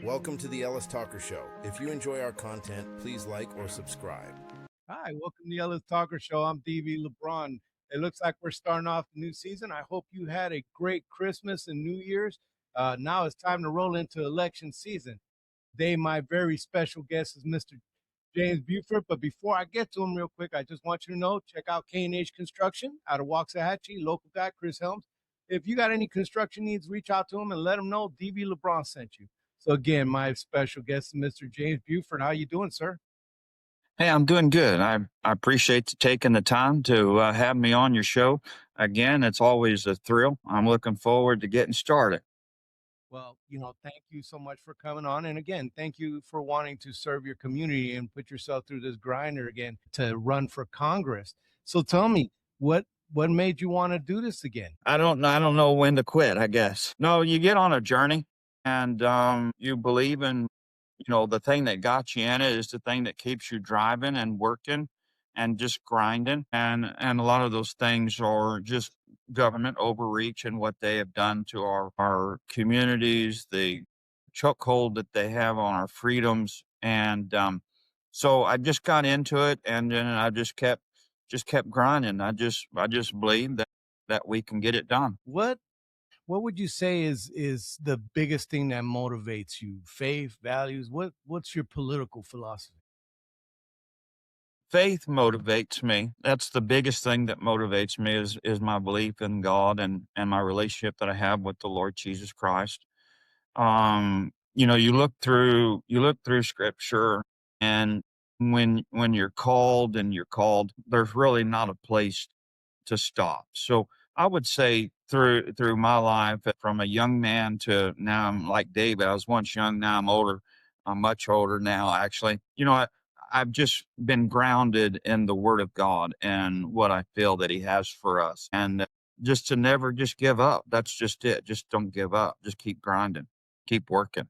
Welcome to the Ellis Talker Show. If you enjoy our content, please like or subscribe. Hi, welcome to the Ellis Talker Show. I'm DV LeBron. It looks like we're starting off the new season. I hope you had a great Christmas and New Year's. Now it's time to roll into election season. Today, my very special guest is Mr. James Buford. But before I get to him real quick, I just want you to know, check out K&H Construction out of Waxahachie, local guy, Chris Helms. If you got any construction needs, reach out to him and let him know DV LeBron sent you. So again, my special guest is Mr. James Buford. How you doing, sir? Hey, I'm doing good. I appreciate you taking the time to have me on your show. Again, it's always a thrill. I'm looking forward to getting started. Well, thank you so much for coming on. And again, thank you for wanting to serve your community and put yourself through this grinder again to run for Congress. So tell me, what made you want to do this again? I don't know when to quit, I guess. No, you get on a journey and you believe in, the thing that got you in it is the thing that keeps you driving and working and just grinding. And a lot of those things are just government overreach and what they have done to our communities, the chokehold that they have on our freedoms. And so I just got into it, and then I just kept grinding. I just believe that we can get it done. What would you say is the biggest thing that motivates you? Faith, values? What's your political philosophy? Faith motivates me. That's the biggest thing that motivates me is my belief in God and my relationship that I have with the Lord Jesus Christ. You look through scripture, and when you're called, there's really not a place to stop. So I would say through my life, from a young man to now, I'm like David. I was once young, now I'm older. I'm much older now, actually. I've just been grounded in the Word of God and what I feel that He has for us, and just to never just give up. That's just it. Just don't give up. Just keep grinding, keep working.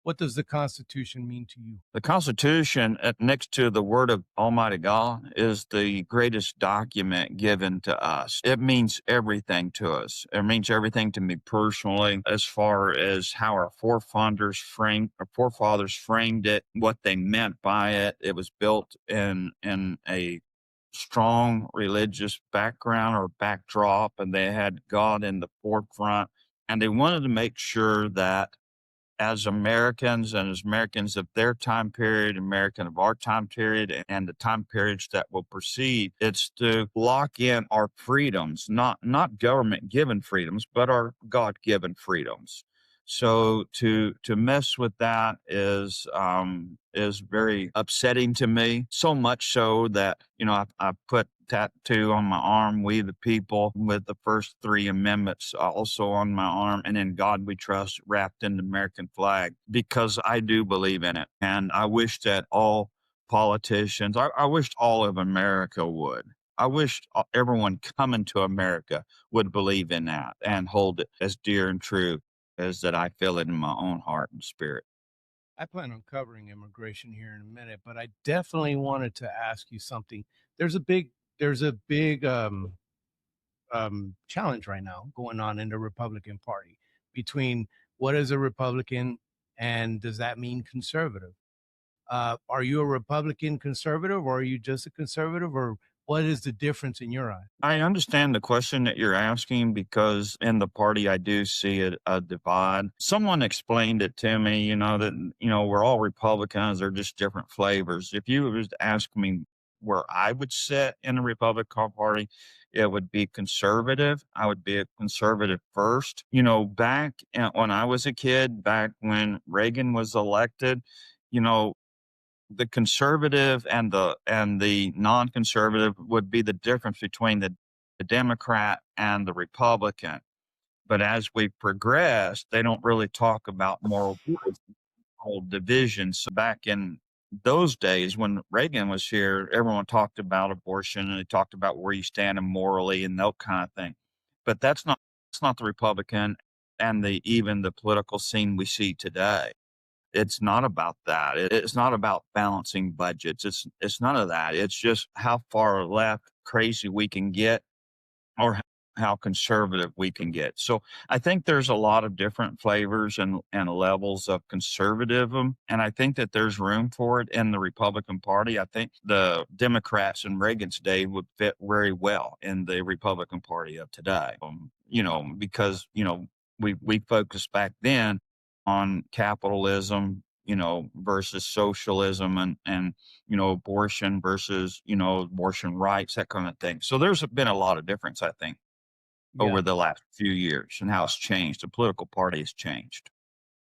What does the Constitution mean to you? The Constitution, next to the Word of Almighty God, is the greatest document given to us. It means everything to us. It means everything to me personally, as far as how our forefathers framed it, what they meant by it. It was built in a strong religious background or backdrop, and they had God in the forefront, and they wanted to make sure that as Americans and as Americans of their time period, American of our time period, and the time periods that will proceed, it's to lock in our freedoms, not government given freedoms, but our God given freedoms. So to mess with that is very upsetting to me. So much so that I put tattoo on my arm, "We the People," with the first three amendments also on my arm, and "In God We Trust" wrapped in the American flag, because I do believe in it. And I wish that all politicians, I wished all of America would. I wished everyone coming to America would believe in that and hold it as dear and true as that I feel it in my own heart and spirit. I plan on covering immigration here in a minute, but I definitely wanted to ask you something. There's a big challenge right now going on in the Republican Party between what is a Republican and does that mean conservative? Are you a Republican conservative, or are you just a conservative, or what is the difference in your eye? I understand the question that you're asking, because in the party I do see a divide. Someone explained it to me, that we're all Republicans, they're just different flavors. If you was to ask me where I would sit in the Republican Party, it would be conservative. I would be a conservative first. Back when I was a kid, back when Reagan was elected, you know, the conservative and the non-conservative would be the difference between the Democrat and the Republican. But as we progressed, they don't really talk about moral divisions. So back in those days when Reagan was here, everyone talked about abortion, and they talked about where you stand morally and that kind of thing. But that's not the Republican and even the political scene we see today. It's not about that. It's not about balancing budgets. It's none of that. It's just how far left crazy we can get, or how conservative we can get. So I think there's a lot of different flavors and levels of conservatism. And I think that there's room for it in the Republican Party. I think the Democrats in Reagan's day would fit very well in the Republican Party of today. Because, we focused back then on capitalism, versus socialism and abortion versus, abortion rights, that kind of thing. So there's been a lot of difference, I think, Yeah. over the last few years and how it's changed. The political party has changed.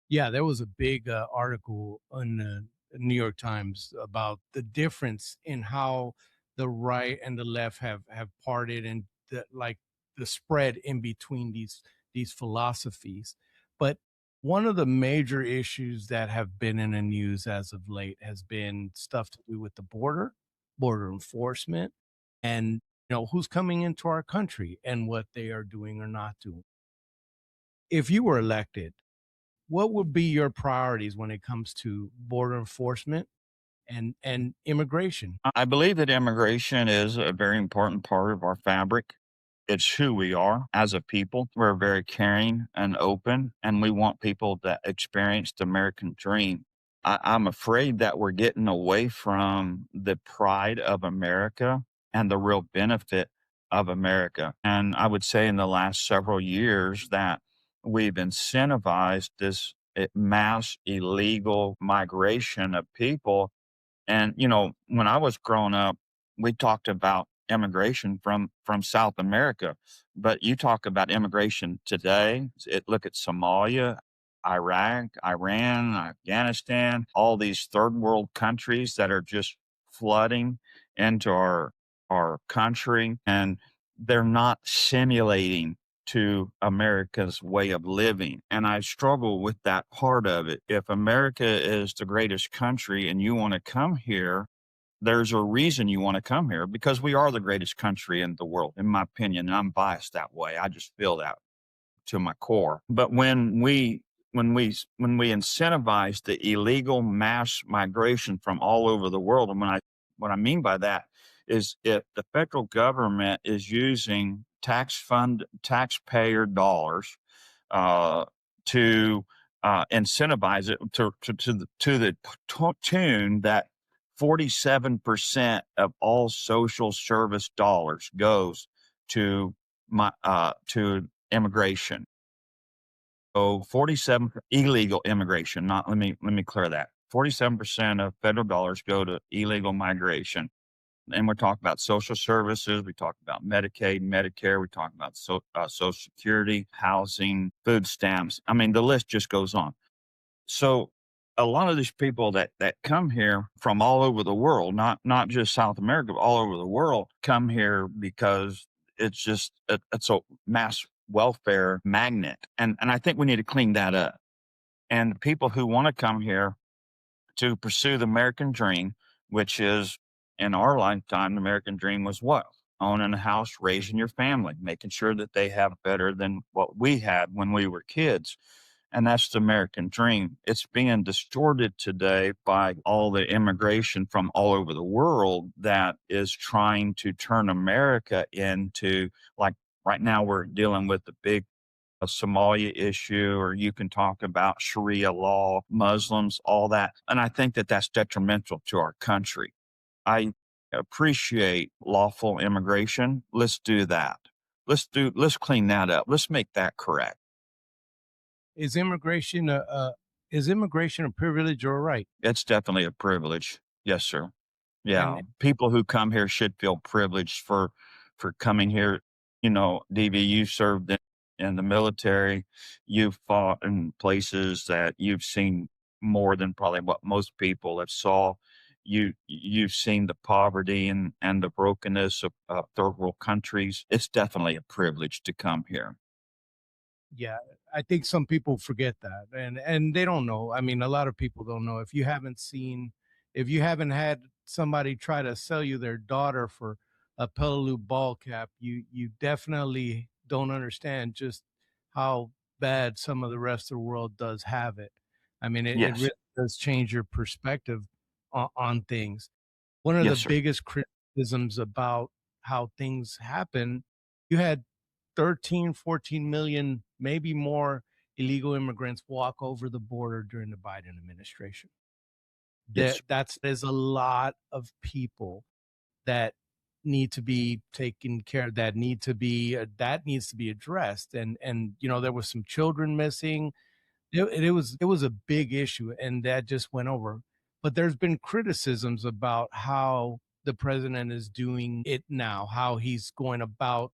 Yeah, there was a big article in the New York Times about the difference in how the right and the left have parted, and the spread in between these philosophies. But one of the major issues that have been in the news as of late has been stuff to do with the border enforcement, and who's coming into our country and what they are doing or not doing. If you were elected, what would be your priorities when it comes to border enforcement and immigration? I believe that immigration is a very important part of our fabric. It's who we are as a people. We're very caring and open, and we want people that experience the American dream. I'm afraid that we're getting away from the pride of America and the real benefit of America. And I would say in the last several years that we've incentivized this mass illegal migration of people. And, when I was growing up, we talked about immigration from South America, but you talk about immigration today, look at Somalia, Iraq, Iran, Afghanistan, all these third world countries that are just flooding into our country, and they're not simulating to America's way of living. And I struggle with that part of it. If America is the greatest country and you want to come here, there's a reason you want to come here because we are the greatest country in the world, in my opinion. And I'm biased that way. I just feel that to my core. But when we incentivize the illegal mass migration from all over the world, and what I mean by that is if the federal government is using taxpayer dollars uh, to incentivize it to the tune that 47% of all social service dollars goes to immigration. So 47 illegal immigration, not let me clear that. 47% of federal dollars go to illegal migration. And we're talking about social services, we talk about Medicaid, Medicare, we talk about Social Security, housing, food stamps. I mean, the list just goes on. So a lot of these people that come here from all over the world, not just South America, but all over the world, come here because it's a mass welfare magnet. And I think we need to clean that up. And the people who want to come here to pursue the American dream, which is in our lifetime, the American dream was what? Owning a house, raising your family, making sure that they have better than what we had when we were kids. And that's the American dream. It's being distorted today by all the immigration from all over the world that is trying to turn America into, like, right now we're dealing with the big Somalia issue, or you can talk about Sharia law, Muslims, all that. And I think that that's detrimental to our country. I appreciate lawful immigration. Let's do that. Let's clean that up. Let's make that correct. Is immigration a privilege or a right? It's definitely a privilege. Yes, sir. And Yeah. People who come here should feel privileged for coming here. DV, you served in the military. You've fought in places that you've seen more than probably what most people have saw. You've seen the poverty and the brokenness of third world countries. It's definitely a privilege to come here. yeah, I think some people forget that, and they don't know. I mean, a lot of people don't know. If you haven't had somebody try to sell you their daughter for a Pelelu ball cap, you definitely don't understand just how bad some of the rest of the world does have it. I mean, it Yes. really does change your perspective on things. One of the Yes, sir. biggest criticisms about how things happen, you had 13, 14 million, maybe more illegal immigrants walk over the border during the Biden administration. Yes. That's there's a lot of people that need to be taken care of, that needs to be addressed. And there was some children missing. It was a big issue, and that just went over. But there's been criticisms about how the president is doing it now, how he's going about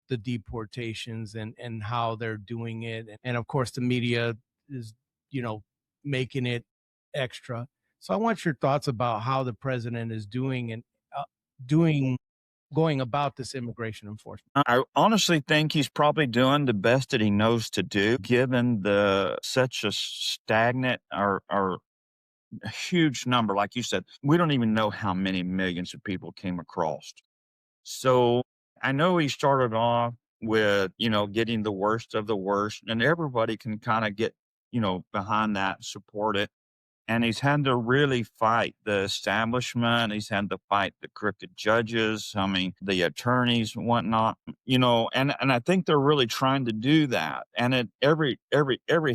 the deportations and how they're doing it. And of course, the media is, you know, making it extra. So I want your thoughts about how the president is doing and uh, doing going about this immigration enforcement. I honestly think he's probably doing the best that he knows to do, given the such a stagnant or a huge number. Like you said, we don't even know how many millions of people came across. So I know he started off with, getting the worst of the worst, and everybody can kind of get, behind that, support it. And he's had to really fight the establishment. He's had to fight the crooked judges. I mean, the attorneys and whatnot, and I think they're really trying to do that. And at every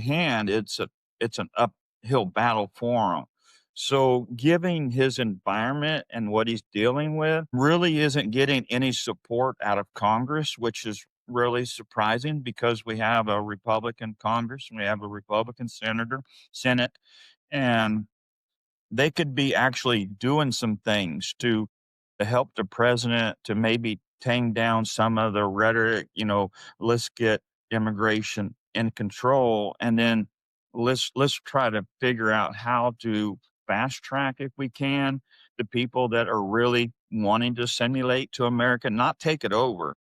hand, it's an uphill battle for him. So giving his environment and what he's dealing with really isn't getting any support out of Congress, which is really surprising because we have a Republican Congress and we have a Republican Senate, and they could be actually doing some things to help the president to maybe tame down some of the rhetoric, let's get immigration in control, and then let's try to figure out how to fast track, if we can, the people that are really wanting to assimilate to America, not take it over.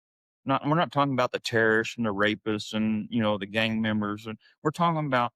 Not We're not talking about the terrorists and the rapists and the gang members, and we're talking about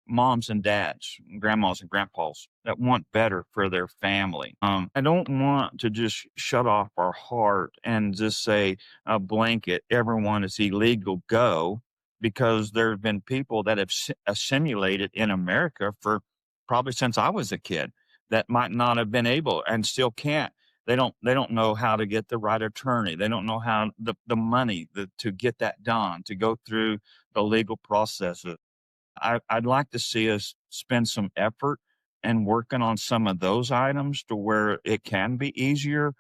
moms and dads, grandmas and grandpas that want better for their family. I don't want to just shut off our heart and just say a blanket, everyone is illegal, go, because there have been people that have assimilated in America for probably since I was a kid that might not have been able and still can't. They don't know how to get the right attorney. They don't know how the money to get that done, to go through the legal processes. I'd like to see us spend some effort and working on some of those items to where it can be easier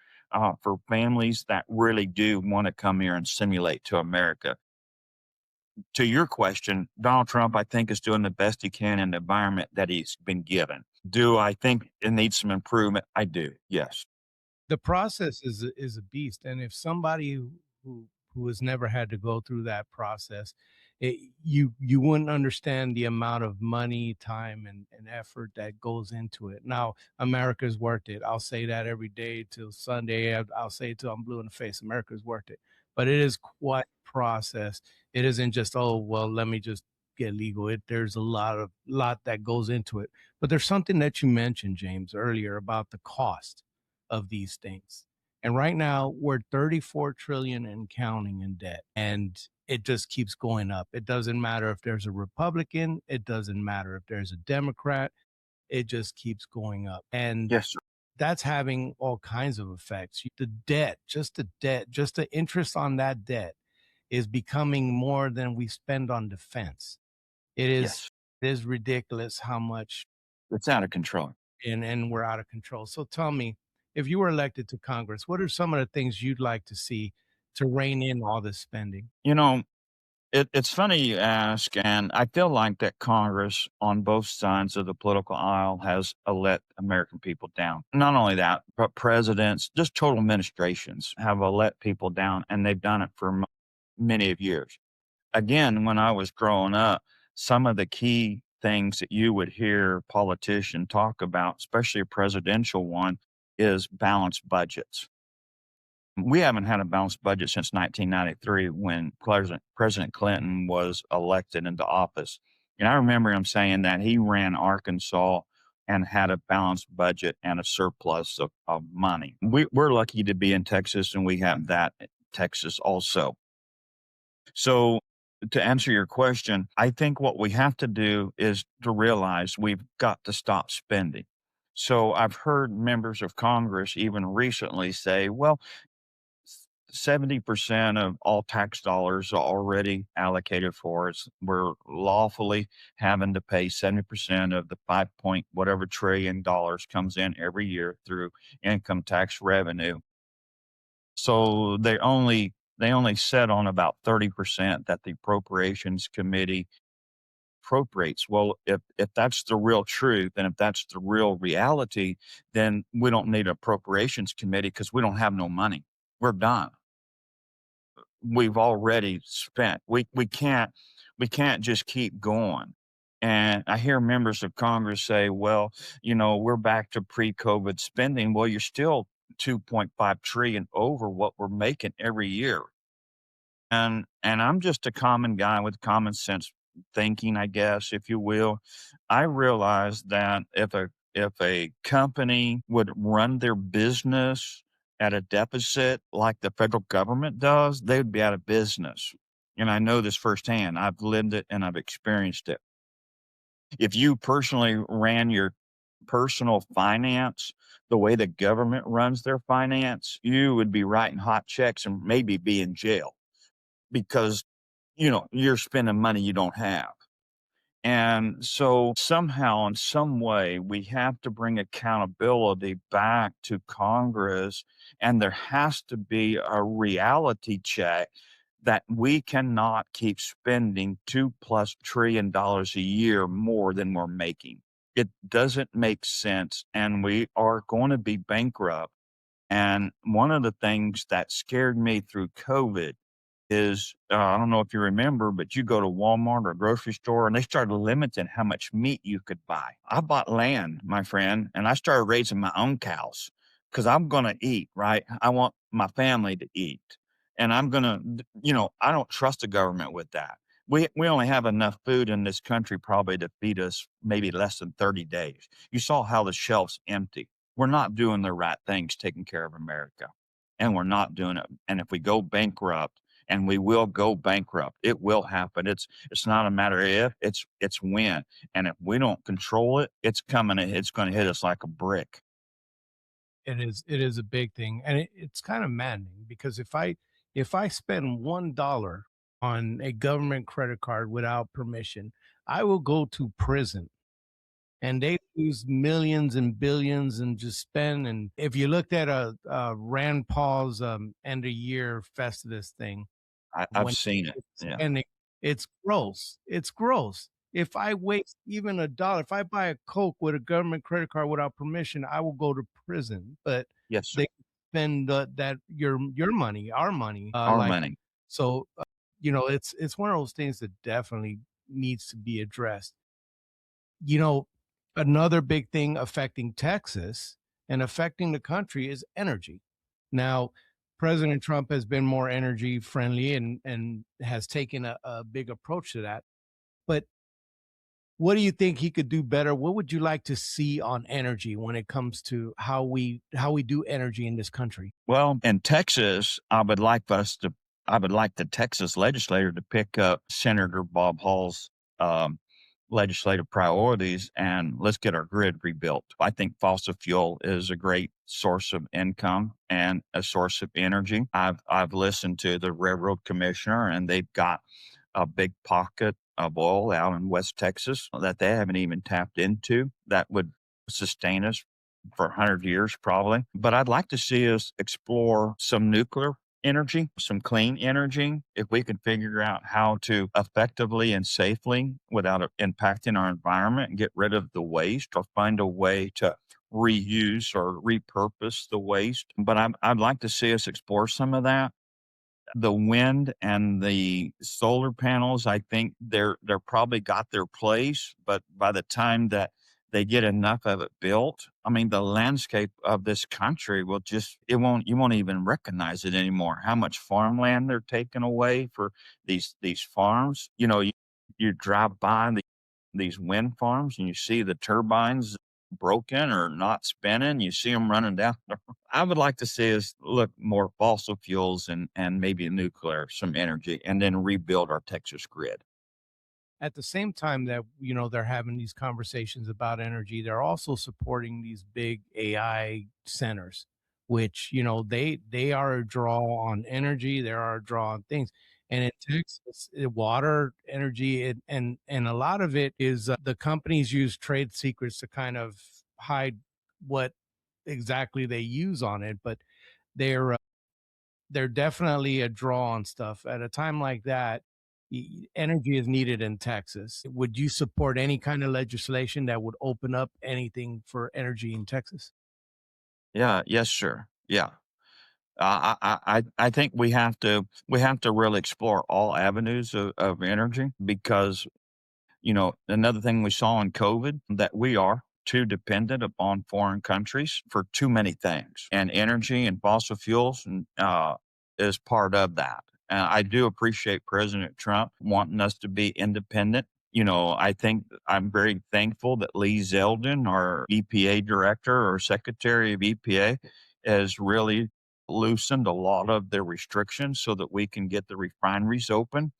for families that really do want to come here and simulate to America. To your question, Donald Trump, I think, is doing the best he can in the environment that he's been given. Do I think it needs some improvement? I do. Yes. The process is a beast, and if somebody who has never had to go through that process, you wouldn't understand the amount of money, time, and effort that goes into it. Now, America's worth it. I'll say that every day till Sunday. I'll say it till I'm blue in the face. America's worth it, but it is quite a process. It isn't just, oh well, let me just get legal. There's a lot that goes into it. But there's something that you mentioned, James, earlier about the cost of these things. And right now we're 34 trillion and counting in debt. And it just keeps going up. It doesn't matter if there's a Republican, it doesn't matter if there's a Democrat, it just keeps going up. And Yes, sir. that's having all kinds of effects. The debt, just the interest on that debt is becoming more than we spend on defense. It is Yes. it is ridiculous how much, It's out of control. and we're out of control. So tell me, if you were elected to Congress, what are some of the things you'd like to see to rein in all this spending? You know, it's funny you ask, and I feel like that Congress on both sides of the political aisle has let American people down. Not only that, but presidents, just total administrations have let people down, and they've done it for many of years. Again, when I was growing up, some of the key things that you would hear politicians talk about, especially a presidential one, is balanced budgets. We haven't had a balanced budget since 1993 when President Clinton was elected into office. And I remember him saying that he ran Arkansas and had a balanced budget and a surplus of money. We're lucky to be in Texas, and we have that in Texas also. So, to answer your question, I think what we have to do is to realize we've got to stop spending. So I've heard members of Congress even recently say, well, 70% of all tax dollars are already allocated for us. We're lawfully having to pay 70% of the 5 point whatever trillion dollars comes in every year through income tax revenue. So they only set on about 30% that the appropriations committee appropriates. Well, if that's the real truth and if that's the real reality, then we don't need an appropriations committee because we don't have no money. We're done. We've already spent. We can't just keep going. And I hear members of Congress say, well, we're back to pre-COVID spending. Well, you're still 2.5 trillion over what we're making every year. And I'm just a common guy with common sense thinking, I guess, if you will. I realize that if a company would run their business at a deficit like the federal government does, they would be out of business. And I know this firsthand. I've lived it and I've experienced it. If you personally ran your personal finance the way the government runs their finance, you would be writing hot checks and maybe be in jail because you're spending money you don't have. And so somehow, in some way, we have to bring accountability back to Congress, and there has to be a reality check that we cannot keep spending $2+ trillion a year more than we're making. It doesn't make sense, and we are going to be bankrupt. And one of the things that scared me through COVID is, I don't know if you remember, but you go to Walmart or a grocery store and they started limiting how much meat you could buy. I bought land, my friend, and I started raising my own cows because I'm going to eat, right? I want my family to eat. And I'm going to, I don't trust the government with that. We only have enough food in this country probably to feed us maybe less than 30 days. You saw how the shelves empty. We're not doing the right things taking care of America. And we're not doing it. And if we go bankrupt, and we will go bankrupt. It will happen. It's not a matter of if, it's when. And if we don't control it, it's coming. It's going to hit us like a brick. It is a big thing, and it's kind of maddening because if I spend $1 on a government credit card without permission, I will go to prison. And they lose millions and billions and just spend. And if you looked at Rand Paul's end of year Festivus thing, I've when seen it. it's Yeah. spending, it's gross. It's gross. If I waste even a dollar, if I buy a Coke with a government credit card without permission, I will go to prison. But Yes, sir. they spend that your money, our money, Our like money. so. It's one of those things that definitely needs to be addressed. You know, Another big thing affecting Texas and affecting the country is energy. Now, President Trump has been more energy friendly and has taken a big approach to that. But what do you think he could do better? What would you like to see on energy when it comes to how we do energy in this country? Well, in Texas, I would like the Texas legislature to pick up Senator Bob Hall's um, legislative priorities and let's get our grid rebuilt. I think fossil fuel is a great source of income and a source of energy. I've listened to the railroad commissioner and they've got a big pocket of oil out in West Texas that they haven't even tapped into that would sustain us for 100 years probably. But I'd like to see us explore some nuclear energy, some clean energy. If we could figure out how to effectively and safely, without impacting our environment, get rid of the waste or find a way to reuse or repurpose the waste. But I'd like to see us explore some of that. The wind and the solar panels, I think they're probably got their place, but by the time that they get enough of it built, I mean, the landscape of this country will just you won't even recognize it anymore. How much farmland they're taking away for these farms. You drive by these wind farms and you see the turbines broken or not spinning. You see them running down. I would like to see us look more fossil fuels and maybe nuclear, some energy, and then rebuild our Texas grid. At the same time that they're having these conversations about energy, they're also supporting these big AI centers which, they are a draw on energy, they are a draw on things. And in Texas, water, energy, and a lot of it is the companies use trade secrets to kind of hide what exactly they use on it, but they're they're definitely a draw on stuff. At a time like that, energy is needed in Texas. Would you support any kind of legislation that would open up anything for energy in Texas? Yeah, yes, sir. Yeah. I think we have to really explore all avenues of energy because another thing we saw in COVID that we are too dependent upon foreign countries for too many things, and energy and fossil fuels is part of that. And I do appreciate President Trump wanting us to be independent. I think I'm very thankful that Lee Zeldin, our EPA director or secretary of EPA, has really loosened a lot of the restrictions so that we can get the refineries open.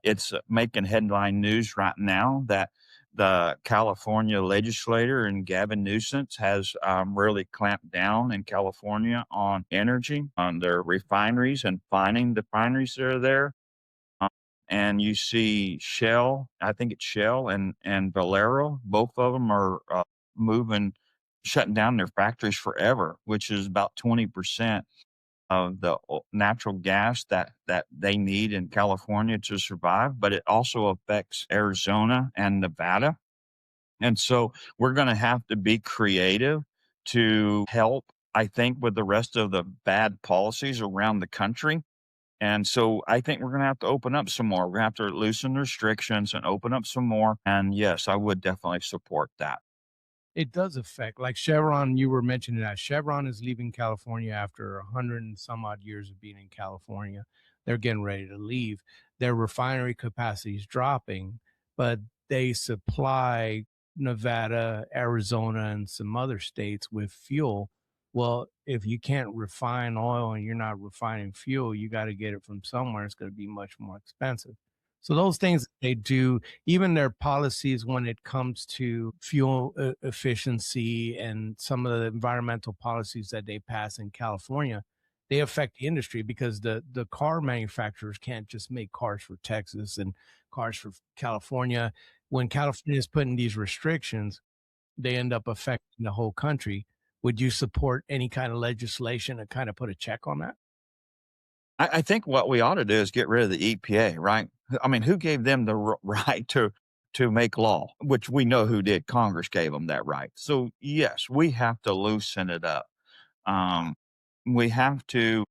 It's making headline news right now that the California legislator and Gavin Newsom has really clamped down in California on energy, on their refineries and finding the refineries that are there. Um, and you see Shell, I think it's Shell and Valero, both of them are moving, shutting down their factories forever, which is about 20% of the natural gas that they need in California to survive, but it also affects Arizona and Nevada. And so we're going to have to be creative to help, I think, with the rest of the bad policies around the country. And so I think we're going to have to open up some more. We're going to have to loosen restrictions and open up some more. And yes, I would definitely support that. It does affect, like Chevron, you were mentioning that Chevron is leaving California after 100 and some odd years of being in California. They're getting ready to leave. Their refinery capacity is dropping, but they supply Nevada, Arizona, and some other states with fuel. Well, if you can't refine oil and you're not refining fuel, you got to get it from somewhere. It's going to be much more expensive. So those things they do, even their policies when it comes to fuel efficiency and some of the environmental policies that they pass in California, they affect the industry because the car manufacturers can't just make cars for Texas and cars for California. When California is putting these restrictions, they end up affecting the whole country. Would you support any kind of legislation to kind of put a check on that? I think what we ought to do is get rid of the EPA, right? I mean, who gave them the right to make law? Which we know who did. Congress gave them that right. So yes, we have to loosen it up. Um, we have to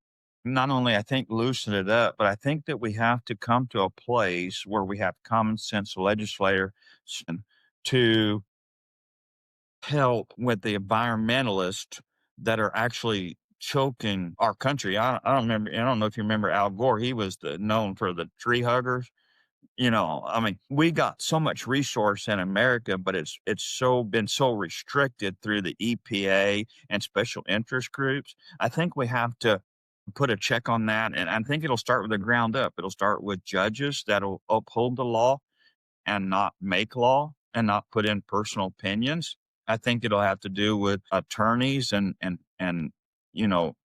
not only, I think, loosen it up, but I think that we have to come to a place where we have common sense legislators to help with the environmentalists that are actually choking our country. I don't remember. I don't know if you remember Al Gore. He was known for the tree huggers. I mean, we got so much resource in America, but it's so been so restricted through the EPA and special interest groups. I think we have to put a check on that, and I think it'll start with the ground up. It'll start with judges that'll uphold the law and not make law and not put in personal opinions. I think it'll have to do with attorneys and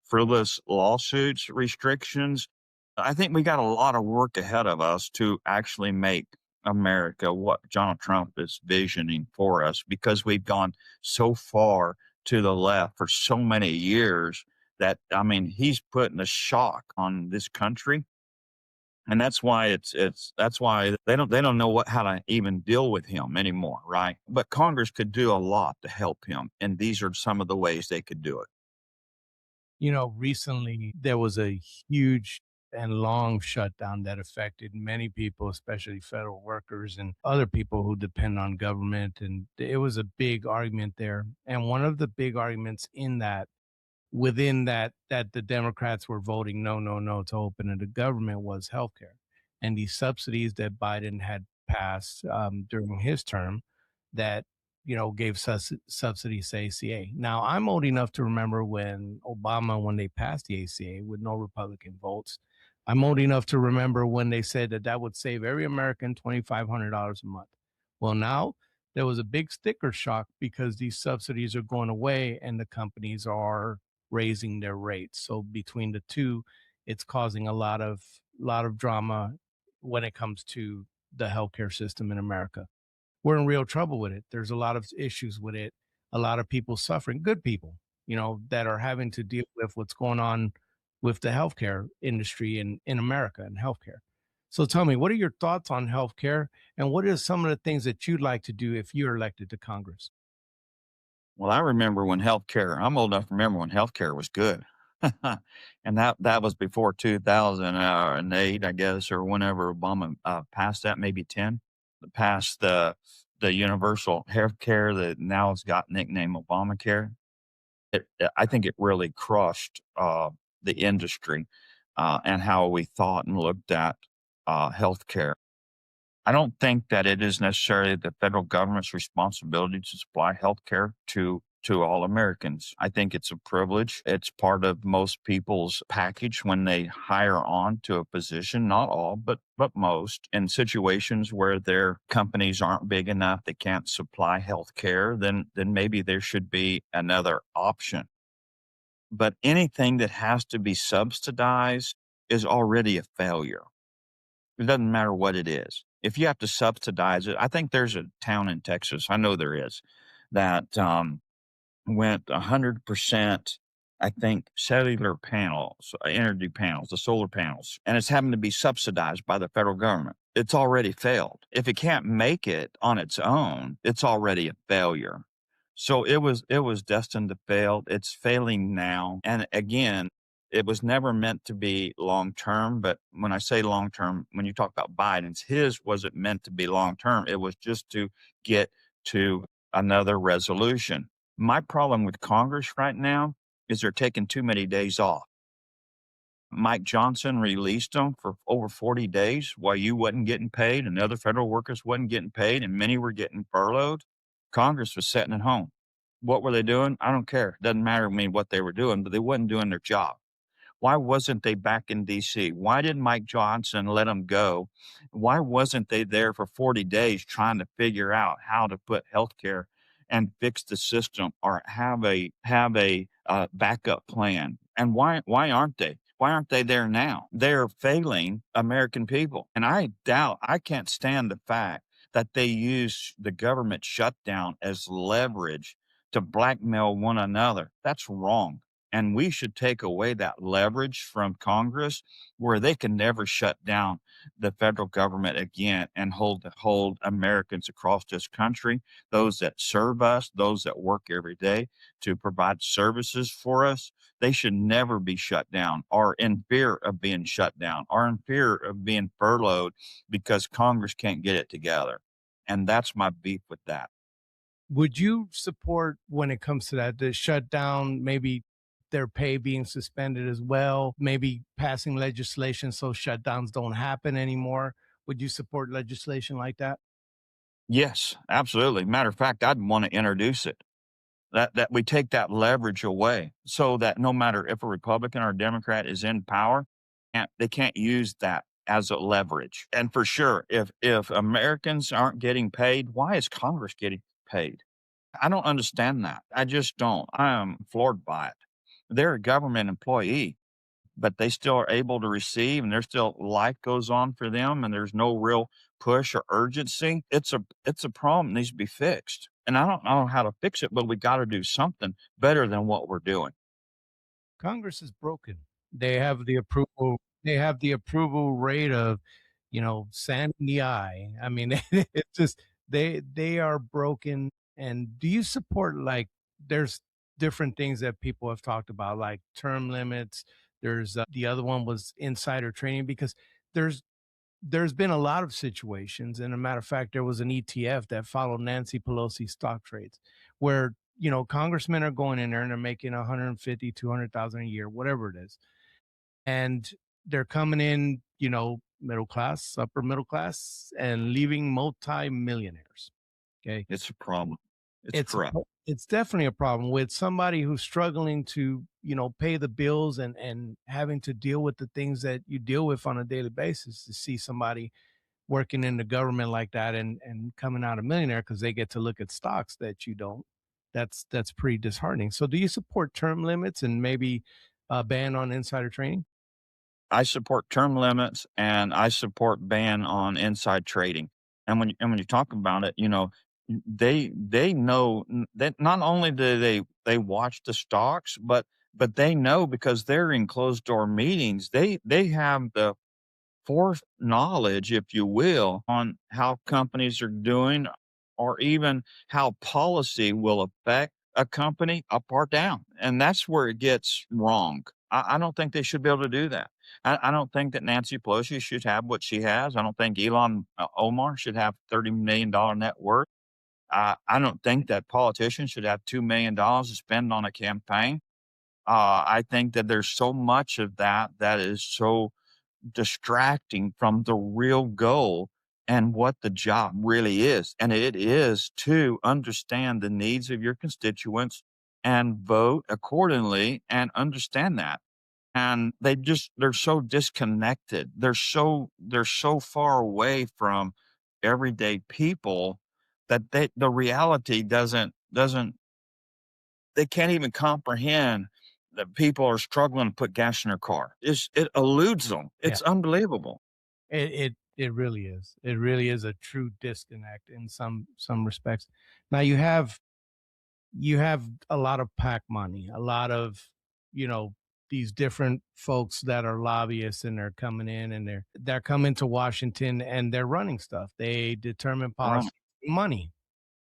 frivolous lawsuits, restrictions. I think we got a lot of work ahead of us to actually make America what Donald Trump is visioning for us because we've gone so far to the left for so many years that I mean he's putting a shock on this country, and that's why that's why they don't know how to even deal with him anymore, right? But Congress could do a lot to help him, and these are some of the ways they could do it. Recently there was a huge and long shutdown that affected many people, especially federal workers and other people who depend on government. And it was a big argument there. And one of the big arguments in that within that the Democrats were voting no, no, no to open the government was healthcare and these subsidies that Biden had passed during his term that gave subsidies to ACA. Now I'm old enough to remember when they passed the ACA with no Republican votes. I'm old enough to remember when they said that would save every American $2,500 a month. Well, now there was a big sticker shock because these subsidies are going away and the companies are raising their rates. So between the two, it's causing a lot of drama when it comes to the healthcare system in America. We're in real trouble with it. There's a lot of issues with it. A lot of people suffering, good people, that are having to deal with what's going on with the healthcare industry in America and healthcare. So tell me, what are your thoughts on healthcare and what are some of the things that you'd like to do if you're elected to Congress? Well, I remember when healthcare I'm old enough to remember when healthcare was good. And that was before 2008, I guess, or whenever Obama, passed that, maybe 10, passed the universal healthcare that now has got nickname Obamacare. I think it really crushed, the industry, and how we thought and looked at, healthcare. I don't think that it is necessarily the federal government's responsibility to supply health care to all Americans. I think it's a privilege. It's part of most people's package when they hire on to a position, not all, but most. In situations where their companies aren't big enough, they can't supply health care, then maybe there should be another option. But anything that has to be subsidized is already a failure. It doesn't matter what it is. If you have to subsidize it, I think there's a town in Texas, I know there is, that, went 100%, I think, cellular panels, energy panels, the solar panels, and it's having to be subsidized by the federal government. It's already failed. If it can't make it on its own, it's already a failure. So it was destined to fail. It's failing now. And again, it was never meant to be long term. But when I say long term, when you talk about Biden's, his wasn't meant to be long term. It was just to get to another resolution. My problem with Congress right now is they're taking too many days off. Mike Johnson released them for over 40 days while you wasn't getting paid and other federal workers wasn't getting paid and many were getting furloughed. Congress was sitting at home. What were they doing? I don't care. Doesn't matter to me what they were doing, but they wasn't doing their job. Why wasn't they back in DC? Why did Mike Johnson let them go? Why wasn't they there for 40 days trying to figure out how to put healthcare and fix the system or have a backup plan? And why aren't they? Why aren't they there now? They're failing American people. And I can't stand the fact that they use the government shutdown as leverage to blackmail one another. That's wrong. And we should take away that leverage from Congress where they can never shut down the federal government again and hold Americans across this country, those that serve us, those that work every day to provide services for us. They should never be shut down or in fear of being shut down or in fear of being furloughed because Congress can't get it together. And that's my beef with that. Would you support when it comes to that, the shutdown, maybe their pay being suspended as well, maybe passing legislation so shutdowns don't happen anymore? Would you support legislation like that? Yes, absolutely. Matter of fact, I'd want to introduce it. That we take that leverage away so that no matter if a Republican or a Democrat is in power, they can't use that as a leverage. And for sure, if Americans aren't getting paid, why is Congress getting paid? I don't understand that. I just don't. I am floored by it. They're a government employee, but they still are able to receive and there's still life goes on for them and there's no real push or urgency. It's a problem that needs to be fixed. And I don't know how to fix it, but we got to do something better than what we're doing. Congress is broken. They have the approval rate of, sand in the eye. I mean, it's just they are broken. And do you support, like, there's different things that people have talked about, like term limits. There's the other one was insider trading because there's there's been a lot of situations, and a matter of fact, there was an ETF that followed Nancy Pelosi stock trades where, congressmen are going in there and they're making 150, 200,000 a year, whatever it is. And they're coming in, middle class, upper middle class, and leaving multi-millionaires. Okay. It's a problem. It's It's a corrupt. it's definitely a problem with somebody who's struggling to, pay the bills and having to deal with the things that you deal with on a daily basis, to see somebody working in the government like that and coming out a millionaire because they get to look at stocks that you don't. That's pretty disheartening. So do you support term limits and maybe a ban on insider trading? I support term limits and I support ban on inside trading. And when you talk about it, they know that not only do they watch the stocks, but they know because they're in closed door meetings. They have the foreknowledge, if you will, on how companies are doing or even how policy will affect a company up or down. And that's where it gets wrong. I don't think they should be able to do that. I don't think that Nancy Pelosi should have what she has. I don't think Elon Omar should have $30 million net worth. I don't think that politicians should have $2 million to spend on a campaign. I think that there's so much of that that is so distracting from the real goal and what the job really is. And it is to understand the needs of your constituents and vote accordingly and understand that. And they're so disconnected. They're so far away from everyday people that the reality doesn't they can't even comprehend that people are struggling to put gas in their car. It eludes them. Yeah. It's unbelievable. It really is. It really is a true disconnect in some respects. Now you have a lot of PAC money, a lot of, you know, these different folks that are lobbyists and they're coming in and they're coming to Washington and they're running stuff. They determine Right. policy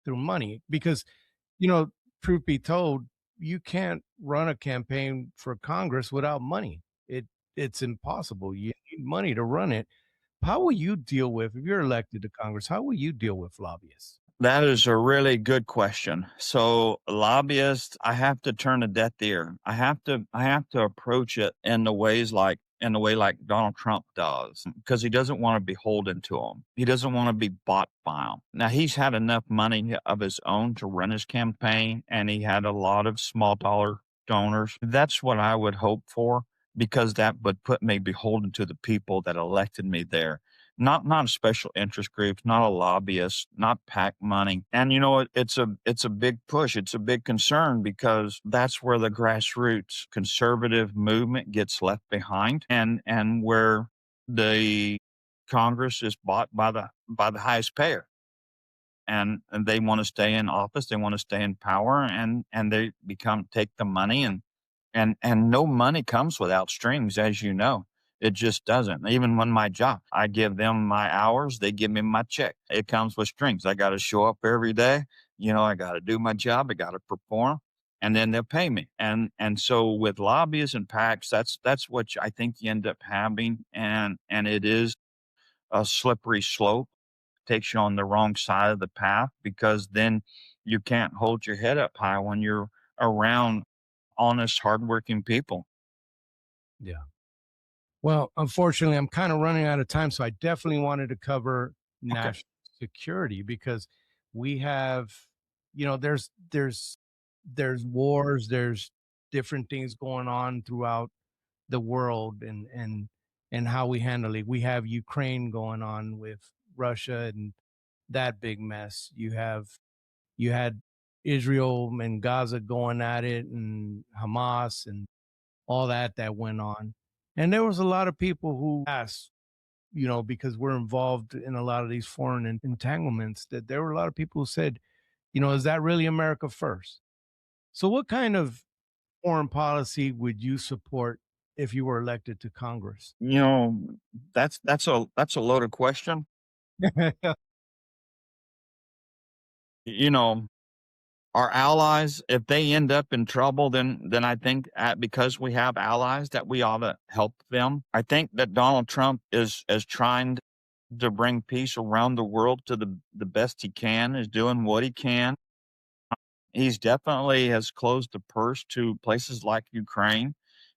through money because, you know, truth be told, you can't run a campaign for Congress without money. It's impossible. You need money to run it. How will you deal with if you're elected to Congress? How will you deal with lobbyists? That is a really good question. So lobbyists, I have to turn a deaf ear. I have to approach it in the way like Donald Trump does, because he doesn't want to be beholden to them. He doesn't want to be bought by them. Now he's had enough money of his own to run his campaign, and he had a lot of small dollar donors. That's what I would hope for, because that would put me beholden to the people that elected me there, not special interest groups, not a lobbyist, not PAC money. And it's a big push. It's a big concern because that's where the grassroots conservative movement gets left behind, and where the Congress is bought by the highest payer. And they want to stay in office, they want to stay in power, and they become take the money, and no money comes without strings, as you know. It just doesn't. Even when my job, I give them my hours, they give me my check. It comes with strings. I got to show up every day. I got to do my job. I got to perform, and then they'll pay me. And so with lobbyists and PACs, that's what I think you end up having, and it is a slippery slope. Takes you on the wrong side of the path, because then you can't hold your head up high when you're around honest, hardworking people. Yeah. Well, unfortunately, I'm kind of running out of time, so I definitely wanted to cover Okay. national security because we have, there's wars, there's different things going on throughout the world, and how we handle it. We have Ukraine going on with Russia and that big mess. You had Israel and Gaza going at it, and Hamas and all that went on. And there was a lot of people who asked, because we're involved in a lot of these foreign entanglements, that there were a lot of people who said, is that really America first? So what kind of foreign policy would you support if you were elected to Congress? You know, that's a loaded question. You know, our allies, if they end up in trouble, then I think, because we have allies, that we ought to help them. I think that Donald Trump is trying to bring peace around the world to the best he can, is doing what he can. He's definitely has closed the purse to places like Ukraine.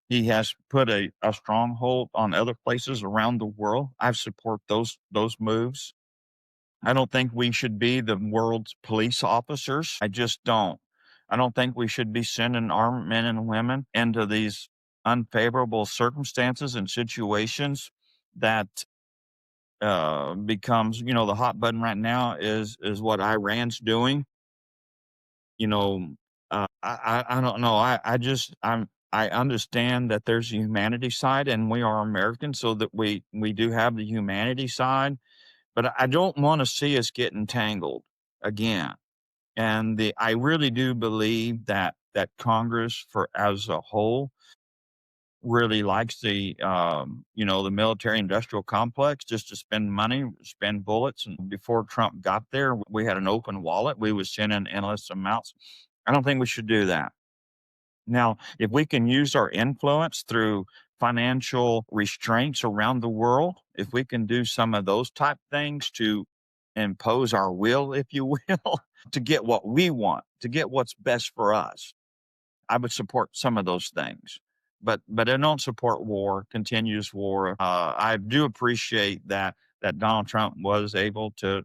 He has put a stronghold on other places around the world. I support those moves. I don't think we should be the world's police officers. I just don't. I don't think we should be sending armed men and women into these unfavorable circumstances and situations that becomes, the hot button right now is what Iran's doing. I don't know. I understand that there's a humanity side, and we are Americans, so that we do have the humanity side, but I don't want to see us get entangled again. And I really do believe that Congress, for as a whole, really likes the military industrial complex, just to spend money, spend bullets. And before Trump got there, we had an open wallet. We was sending endless amounts. I don't think we should do that. Now, if we can use our influence through financial restraints around the world, if we can do some of those type things to impose our will, if you will, to get what we want, to get what's best for us, I would support some of those things. But I don't support war, continuous war. I do appreciate that Donald Trump was able to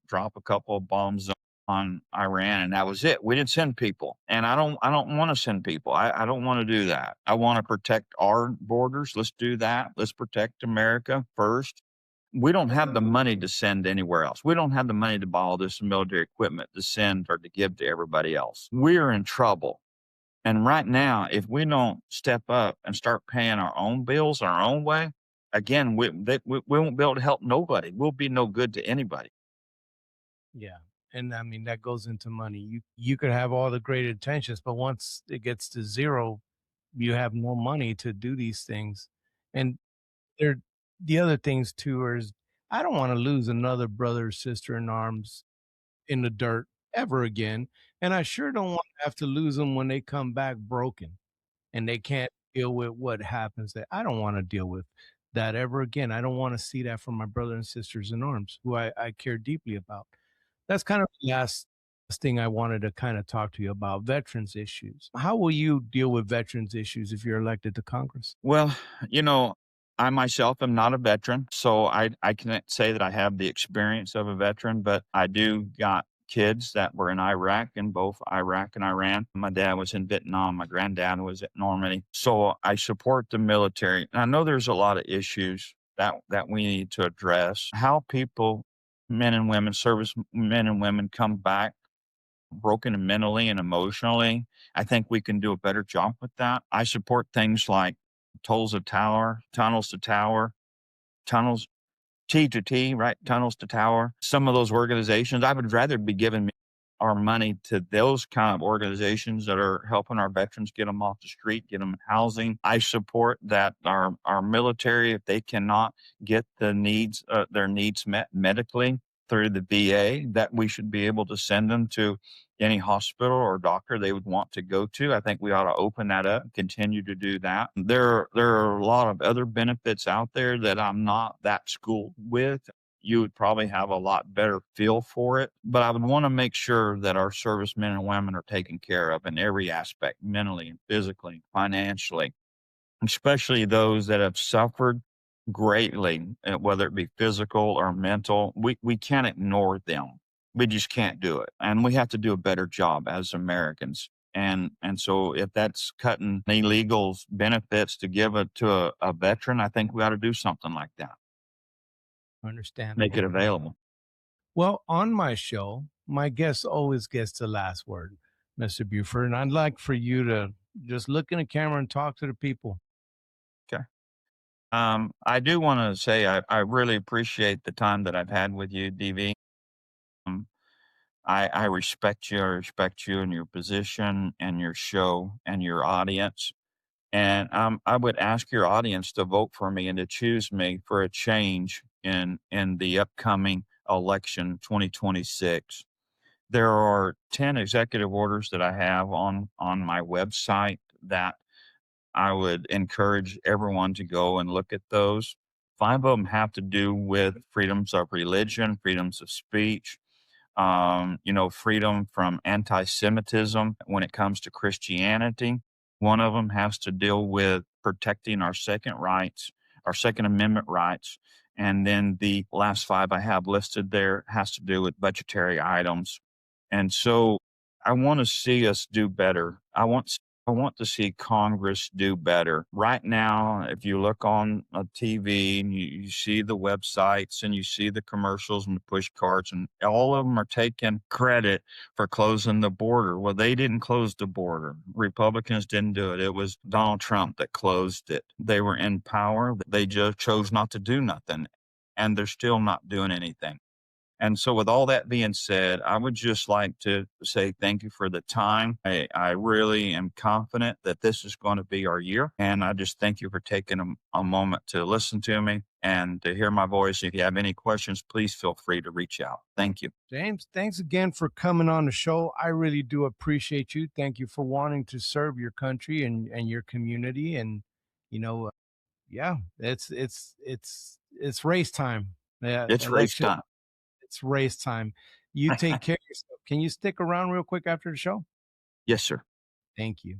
drop a couple of bombs on Iran, and that was it. We didn't send people, and I don't want to send people. I don't want to do that. I want to protect our borders. Let's do that. Let's protect America first. We don't have the money to send anywhere else. We don't have the money to buy all this military equipment to send or to give to everybody else. We're in trouble. And right now, if we don't step up and start paying our own bills our own way, again, we won't be able to help nobody. We'll be no good to anybody. Yeah. And I mean, that goes into money. You could have all the great intentions, but once it gets to zero, you have no money to do these things. And there the other things too is I don't want to lose another brother or sister in arms in the dirt ever again. And I sure don't want to have to lose them when they come back broken and they can't deal with what happens. That I don't want to deal with that ever again. I don't want to see that from my brother and sisters in arms who I care deeply about. That's kind of the last thing I wanted to kind of talk to you about veterans issues. How will you deal with veterans issues if you're elected to Congress? Well, you know, I myself am not a veteran, so I can't say that I have the experience of a veteran, but I do got kids that were in Iraq, in both Iraq and Iran. My dad was in Vietnam. My granddad was at Normandy. So I support the military. And I know there's a lot of issues that we need to address. How people, men and women, service men and women, come back broken mentally and emotionally. I think we can do a better job with that. I support things like tunnels to tower, tunnels T to T, right? Tunnels to tower. Some of those organizations, I would rather be giving our money to those kind of organizations that are helping our veterans, get them off the street, get them housing. I support that our military, if they cannot get their needs met medically through the VA, that we should be able to send them to any hospital or doctor they would want to go to. I think we ought to open that up and continue to do that. There are a lot of other benefits out there that I'm not that schooled with. You would probably have a lot better feel for it. But I would want to make sure that our servicemen and women are taken care of in every aspect, mentally and physically, financially, especially those that have suffered greatly, whether it be physical or mental. We can't ignore them. We just can't do it. And we have to do a better job as Americans. And so if that's cutting illegal benefits to give it to a veteran, I think we ought to do something like that. Make it Understandable. available. Well, on my show, my guest always gets the last word, Mr. Buford, and I'd like for you to just look in the camera and talk to the people. Okay. I do want to say I really appreciate the time that I've had with you, DV. Um, I respect you. I respect you and your position and your show and your audience. And I would ask your audience to vote for me and to choose me for a change in the upcoming election 2026. There are 10 executive orders that I have on my website that I would encourage everyone to go and look at those. 5 of them have to do with freedoms of religion, freedoms of speech, freedom from anti-Semitism when it comes to Christianity. One of them has to deal with protecting our Second Amendment rights. And then the last 5 I have listed there has to do with budgetary items. And so I want to see us do better. I want I want to see Congress do better. Right now, if you look on TV and you see the websites and you see the commercials and the push cards, and all of them are taking credit for closing the border. Well, they didn't close the border. Republicans didn't do it. It was Donald Trump that closed it. They were in power. They just chose not to do nothing, and they're still not doing anything. And so, with all that being said, I would just like to say thank you for the time. I really am confident that this is going to be our year. And I just thank you for taking a moment to listen to me and to hear my voice. If you have any questions, please feel free to reach out. Thank you. James, thanks again for coming on the show. I really do appreciate you. Thank you for wanting to serve your country and your community. And, you know, yeah, it's race time. Yeah, It's race election. time. It's race time. You take care of yourself. Can you stick around real quick after the show? Yes, sir. Thank you.